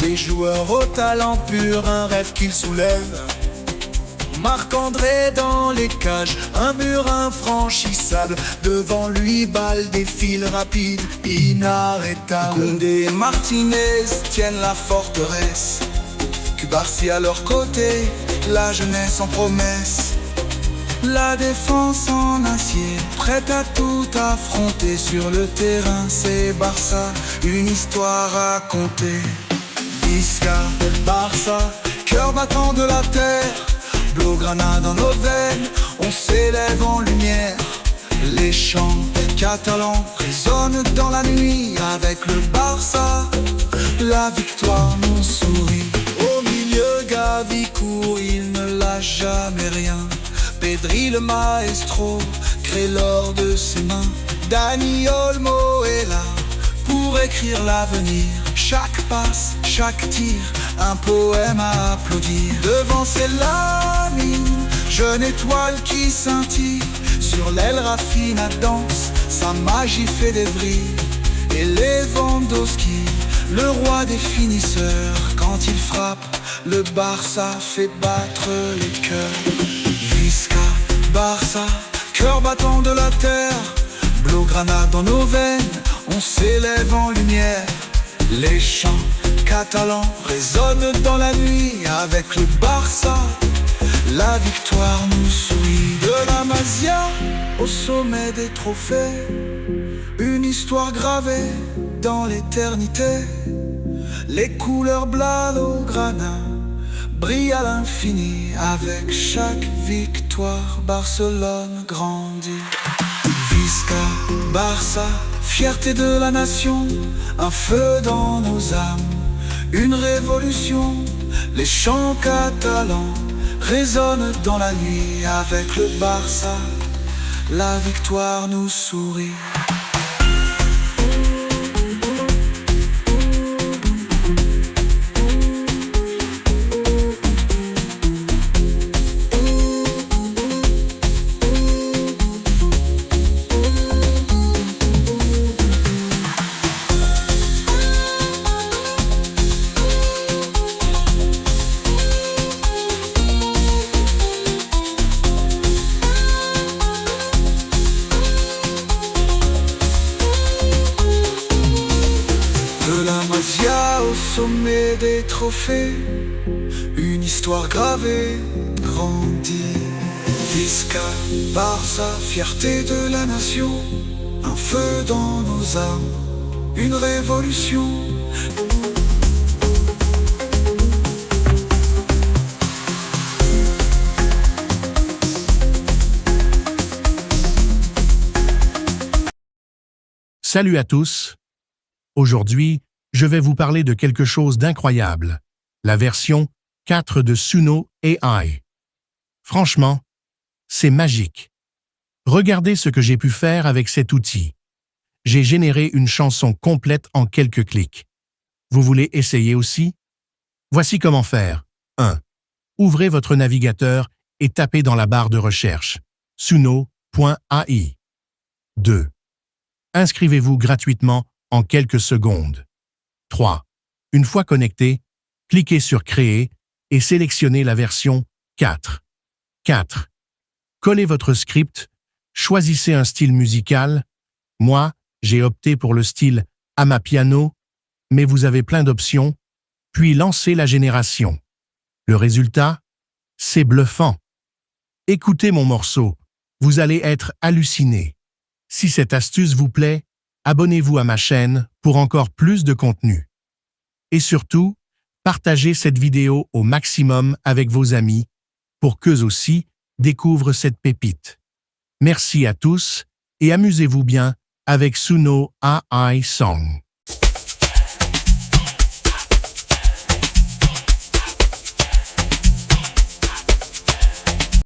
Des joueurs au talent pur, un rêve qu'ils soulèvent. Marc-André dans les cages, un mur infranchissable. Devant lui, balle défile rapide, inarrêtable. Koundé et Martinez tiennent la forteresse. Cubarsi à leur côté, la jeunesse en promesse. La défense en acier, prête à tout affronter. Sur le terrain, c'est Barça, une histoire à compter. Visca, Barça, Cœur battant de la terre, Blaugrana dans nos veines, on s'élève en lumière. Les chants catalans résonnent dans la nuit. Avec le Barça, la victoire nous sourit. au milieu Gavi court, il ne lâche jamais rien. Pedri le maestro crée l'or de ses mains. Dani Olmo est là pour écrire l'avenir. Chaque passe, chaque tir, un poème à applaudir. Devant c'est Lamine, jeune étoile qui scintille. Sur l'aile Rafinha danse, sa magie fait des vrilles. Et Lewandowski, le roi des finisseurs, quand il frappe, le Barça fait battre les cœurs. Visca, Barça, cœur battant de la terre, Blaugrana dans nos veines, on s'élève en lumière. Les chants catalans résonnent dans la nuit. Avec le Barça, la victoire nous sourit. De la Masia au sommet des trophées, une histoire gravée dans l'éternité. Les couleurs Blaugrana brillent à l'infini. Avec chaque victoire, Barcelone grandit. Visca, Barça, fierté de la nation, un feu dans nos âmes, une révolution. Les chants catalans résonnent dans la nuit. Avec le Barça, la victoire nous sourit. De la Masia au sommet des trophées, une histoire gravée grandit. Visca, Barça, fierté de la nation, un feu dans nos âmes, une révolution. Salut à tous. Aujourd'hui, je vais vous parler de quelque chose d'incroyable, la version 4 de Suno AI. Franchement, c'est magique. Regardez ce que j'ai pu faire avec cet outil. J'ai généré une chanson complète en quelques clics. Vous voulez essayer aussi? Voici comment faire. 1. Ouvrez votre navigateur et tapez dans la barre de recherche suno.ai. 2. Inscrivez-vous gratuitement en quelques secondes. 3. Une fois connecté, cliquez sur Créer et sélectionnez la version 4. 4. Collez votre script, choisissez un style musical. Moi, j'ai opté pour le style Amapiano, mais vous avez plein d'options, puis lancez la génération. Le résultat, c'est bluffant. Écoutez mon morceau, vous allez être halluciné. Si cette astuce vous plaît, abonnez-vous à ma chaîne pour encore plus de contenu. Et surtout, partagez cette vidéo au maximum avec vos amis pour qu'eux aussi découvrent cette pépite. Merci à tous et amusez-vous bien avec Suno AI Song.